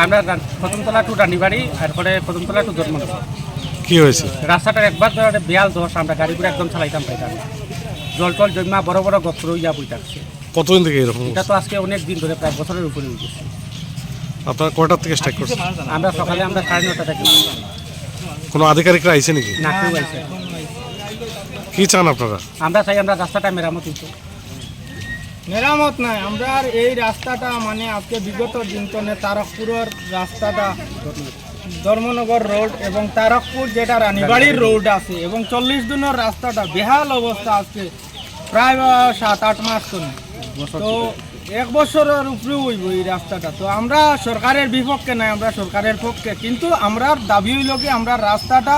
আমরা কদমতলা টু রানীবাড়ি তারপরে কদমতলা টু ধর্মনগর। কি হয়েছে? রাস্তাটা একবার ধরে বেয়াল দোষ, আমরা গাড়ি করে একদম চালাইতাম পাইতাম না। জল টল জমা বড় বড় গছ রইয়া বই থাকছে। কতদিন থেকে এরকম? এটা তো আজকে অনেক দিন ধরে, প্রায় বছরের উপরে হয়ে গেছে। আপনারা কয়টার থেকে স্ট্রাইক করছেন? আমরা সকালে 9:30 থেকে। কোনো আধিকারিকরা আইছে নাকি? না, কেউ আইছে। কি চান আপনারা? আমরা চাই আমরা রাস্তাটা মেরামত হইতো। মেরামত নাই, আমরা আর এই রাস্তাটা মানে আজকে বিগত দিন তো তারকপুরের রাস্তাটা ধর্মনগর রোড এবং তারকপুর যেটা রানীবাড়ির রোড আছে এবং 40 দিনের রাস্তাটা বেহাল অবস্থা আজকে প্রায় 7-8 মাস করে। তো 1 বছরের উপরেও হইব এই রাস্তাটা। তো আমরা সরকারের বিপক্ষে নাই, আমরা সরকারের পক্ষে, কিন্তু আমরা দাবি হইল কি আমরা রাস্তাটা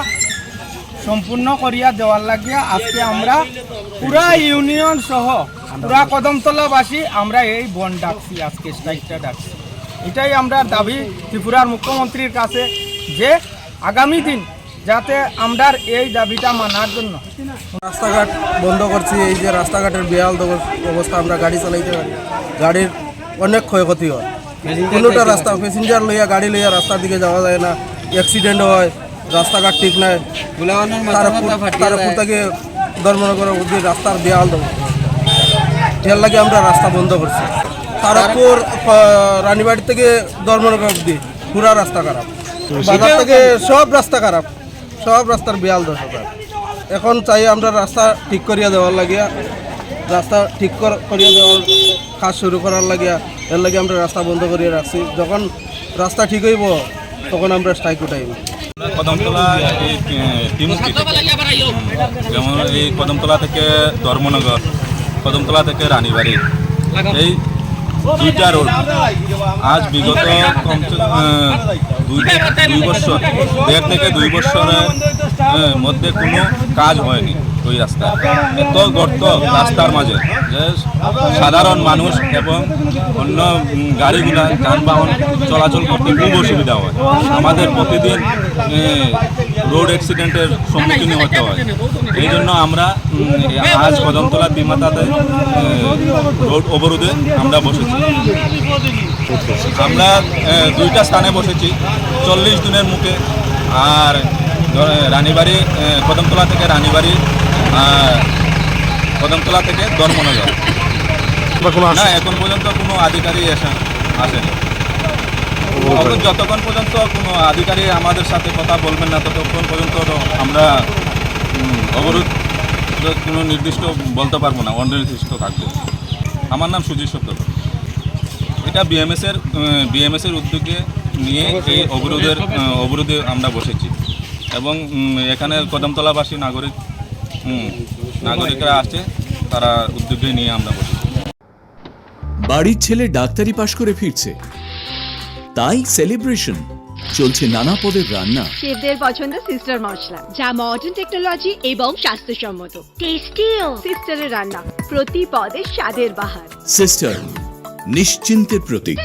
সম্পূর্ণ করিয়া দেওয়ার লাগিয়া আজকে আমরা পুরা ইউনিয়ন সহ পুরা কদমতলাবাসী আমরা এই বন ডাকছি, আজকে স্ট্রাইকটা ডাকছি। এটাই আমরা দাবি ত্রিপুরার মুখ্যমন্ত্রীর কাছে যে আগামী দিন যাতে আমরা এই দাবিটা মানার জন্য। রাস্তাঘাট বন্ধ করছি, এই যে রাস্তাঘাটের বেহাল অবস্থা, আমরা গাড়ি চালাইতে পারি, গাড়ির অনেক ক্ষয়ক্ষতি হয়। কোনোটা রাস্তা প্যাসেঞ্জার লইয়া গাড়ি লইয়া রাস্তার দিকে যাওয়া যায় না, অ্যাক্সিডেন্ট হয়, রাস্তাঘাট ঠিক নাই। তারপর থেকে ধর্মনগরের অবধি রাস্তার বেহাল এর লাগে আমরা রাস্তা বন্ধ করছি। তারপর রানীবাড়ি থেকে ধর্মনগর অবধি পুরা রাস্তা খারাপ, বাজার থেকে সব রাস্তা খারাপ, সব রাস্তার বেহাল দশা। এখন চাই আমরা রাস্তা ঠিক করিয়া দেওয়ার লাগিয়া, রাস্তা ঠিক করিয়া দেওয়ার কাজ শুরু করার লাগিয়া, এর লাগে আমরা রাস্তা বন্ধ করিয়া রাখছি। যখন রাস্তা ঠিক হইব তখন আমরা স্ট্রাইক উঠাইব। কদমতলা এই টিমুকি যেমন এই কদমতলা থেকে ধর্মনগর, কদমতলা থেকে রানীবাড়ি, এই 2টা রোড আজ বিগত দুই বছর, 1.5 থেকে 2 বছরের মধ্যে কোনো কাজ হয়নি। ওই রাস্তায় এত গর্ত রাস্তার মাঝে যে সাধারণ মানুষ এবং অন্য গাড়িগুলা যানবাহন চলাচল করতে খুব অসুবিধা হয়। আমাদের প্রতিদিন রোড অ্যাক্সিডেন্টের সম্মুখীন হতে হয়। এই জন্য আমরা আজ কদমতলা বিমাতাতে রোড অবরোধে আমরা বসেছি। আমরা 2টা স্থানে বসেছি, 40 দিনের মুখে। আর রানীবাড়ি, কদমতলা থেকে রানীবাড়ি, কদমতলা থেকে ধর্মনগর। না, এখন পর্যন্ত কোনো আধিকারিক আসেনি। যতক্ষণ পর্যন্ত কোনো আধিকারিক আমাদের সাথে কথা বলবেন না, ততক্ষণ পর্যন্ত আমরা অবরোধ কোনো নির্দিষ্ট বলতে পারবো না, অনির্দিষ্ট থাকবে। আমার নাম সুজিত সত্য। এটা বিএমএসের উদ্যোগে নিয়ে এই অবরোধে আমরা বসেছি এবং এখানে কদমতলাবাসী নাগরিকরা আছে, তারা উদ্যোগে নিয়ে আমরা বসেছি। বাড়ির ছেলে ডাক্তারি পাশ করে ফিরছে, তাই সেলিব্রেশন চলছে নানা পদের রান্না। শেফদের পছন্দ সিস্টার মশলা, যা মডার্ন টেকনোলজি এবং স্বাস্থ্যসম্মত। টেস্টিও সিস্টারের রান্না, প্রতি পদে স্বাদের বাহার। সিস্টার, নিশ্চিন্তের প্রতীক।